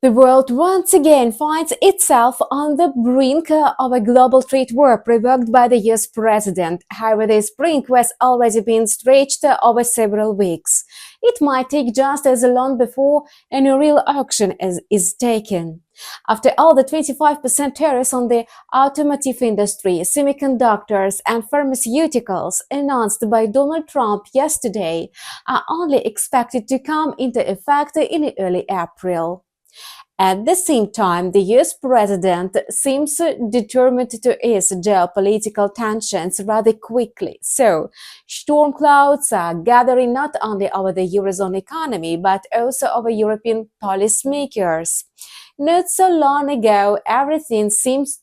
The world once again finds itself on the brink of a global trade war provoked by the US president. However, this brink has already been stretched over several weeks. It might take just as long before any real action is taken. After all, the 25% tariffs on the automotive industry, semiconductors, and pharmaceuticals announced by Donald Trump yesterday are only expected to come into effect in early April. At the same time, the US president seems determined to ease geopolitical tensions rather quickly. So, storm clouds are gathering not only over the Eurozone economy, but also over European policymakers. Not so long ago, everything seems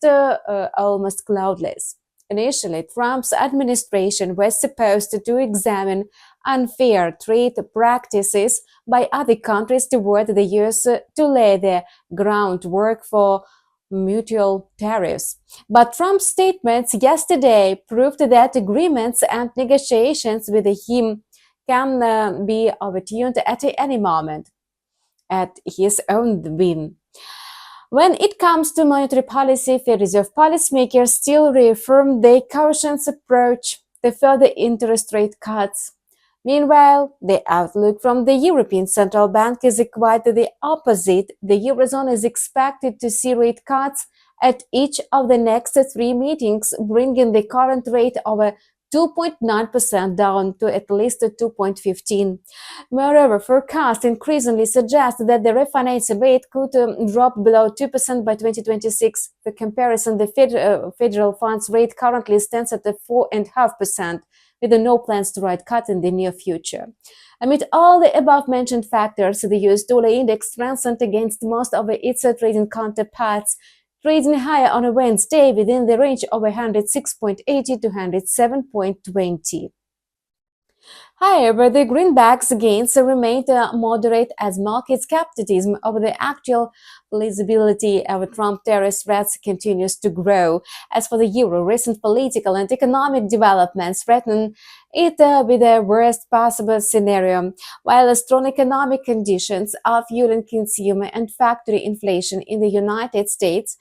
almost cloudless. Initially, Trump's administration was supposed to examine unfair trade practices by other countries toward the US to lay the groundwork for mutual tariffs. But Trump's statements yesterday proved that agreements and negotiations with him can be overturned at any moment at his own whim. When it comes to monetary policy, Federal Reserve policymakers still reaffirm their cautious approach to further interest rate cuts. Meanwhile, the outlook from the European Central Bank is quite the opposite. The Eurozone is expected to see rate cuts at each of the next three meetings, bringing the current rate of 2.9% down to at least 2.15. Moreover, forecasts increasingly suggest that the refinancing rate could drop below 2% by 2026. For comparison, the federal funds rate currently stands at 4.5%, with no plans to rate cut in the near future. Amid all the above-mentioned factors, the US dollar index strengthened against most of its trading counterparts, trading higher on a Wednesday within the range of 106.80 to 107.20. However, the greenback's gains remained moderate as market skepticism over the actual feasibility of Trump tariff threats continues to grow. As for the euro, recent political and economic developments threaten it with the worst possible scenario, while strong economic conditions are fueling consumer and factory inflation in the United States.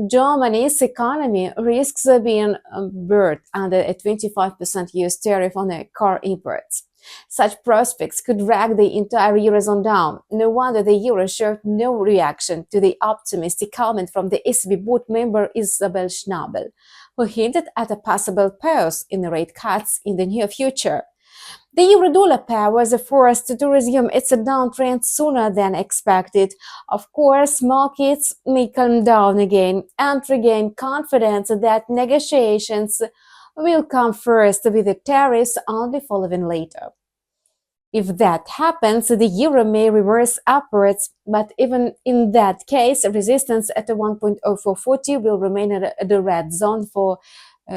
Germany's economy risks being burned under a 25% US tariff on car imports. Such prospects could drag the entire Eurozone down. No wonder the euro showed no reaction to the optimistic comment from the ECB board member ISABEL SCHNABEL, who hinted at a possible pause in the rate cuts in the near future. The euro-dollar pair was forced to resume its downtrend sooner than expected. Of course, markets may calm down again and regain confidence that negotiations will come first, with the tariffs only following later. If that happens, the euro may reverse upwards, but even in that case, resistance at 1.0440 will remain at the red zone for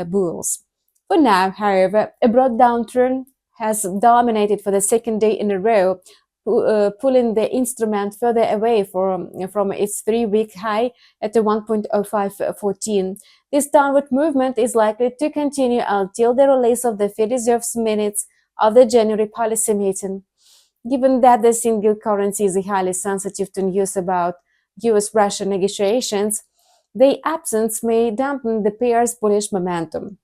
bulls. For now, however, a broad downturn has dominated for the second day in a row, pulling the instrument further away from its 3-week high at 1.0514. This downward movement is likely to continue until the release of the Fed Reserve's minutes of the January policy meeting. Given that the single currency is highly sensitive to news about US-Russia negotiations, the absence may dampen the pair's bullish momentum.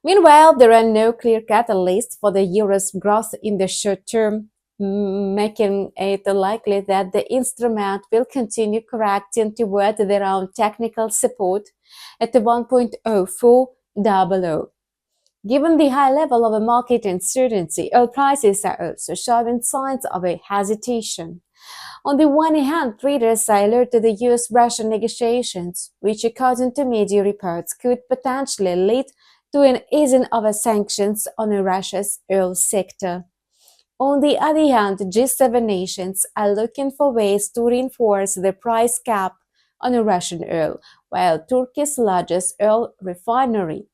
Meanwhile, there are no clear catalysts for the euro's growth in the short term, making it likely that the instrument will continue correcting toward their own technical support at 1.0400. Given the high level of market uncertainty, oil prices are also showing signs of a hesitation. On the one hand, traders alerted the US-Russia negotiations, which according to media reports could potentially lead to an easing of sanctions on Russia's oil sector. On the other hand, G7 nations are looking for ways to reinforce the price cap on Russian oil, while Turkey's largest oil refinery,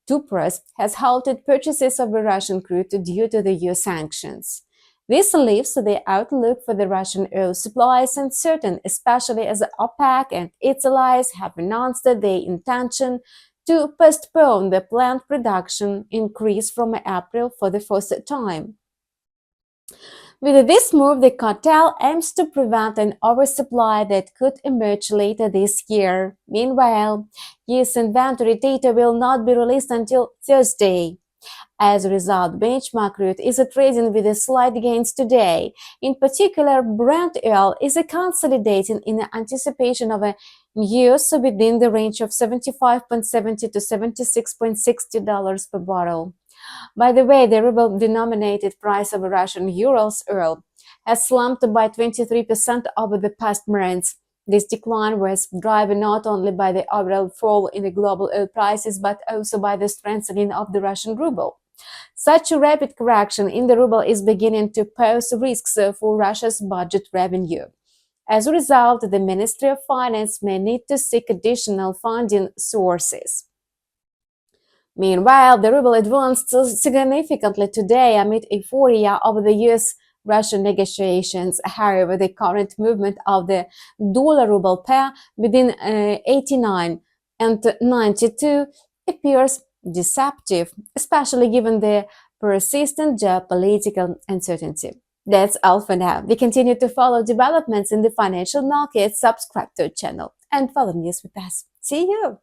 Tupras, has halted purchases of Russian crude due to the US sanctions. This leaves the outlook for the Russian oil supplies uncertain, especially as OPEC and its allies have announced their intention to postpone the planned production increase from April for the first time. With this move, the cartel aims to prevent an oversupply that could emerge later this year. Meanwhile, US inventory data will not be released until Thursday. As a result, benchmark crude is trading with a slight gains today. In particular, Brent oil is consolidating in anticipation of a news within the range of $75.70 to $76.60 per barrel. By the way, the ruble-denominated price of Russian Urals oil has slumped by 23% over the past months. This decline was driven not only by the overall fall in the global oil prices, but also by the strengthening of the Russian ruble. Such a rapid correction in the ruble is beginning to pose risks for Russia's budget revenue. As a result, the Ministry of Finance may need to seek additional funding sources. Meanwhile, the ruble advanced significantly today amid euphoria over the US-Russian negotiations. However, the current movement of the dollar-ruble pair within 89 and 92 appears deceptive, especially given the persistent geopolitical uncertainty. That's all for now. We continue to follow developments in the financial markets. Subscribe to our channel and follow news with us. See you!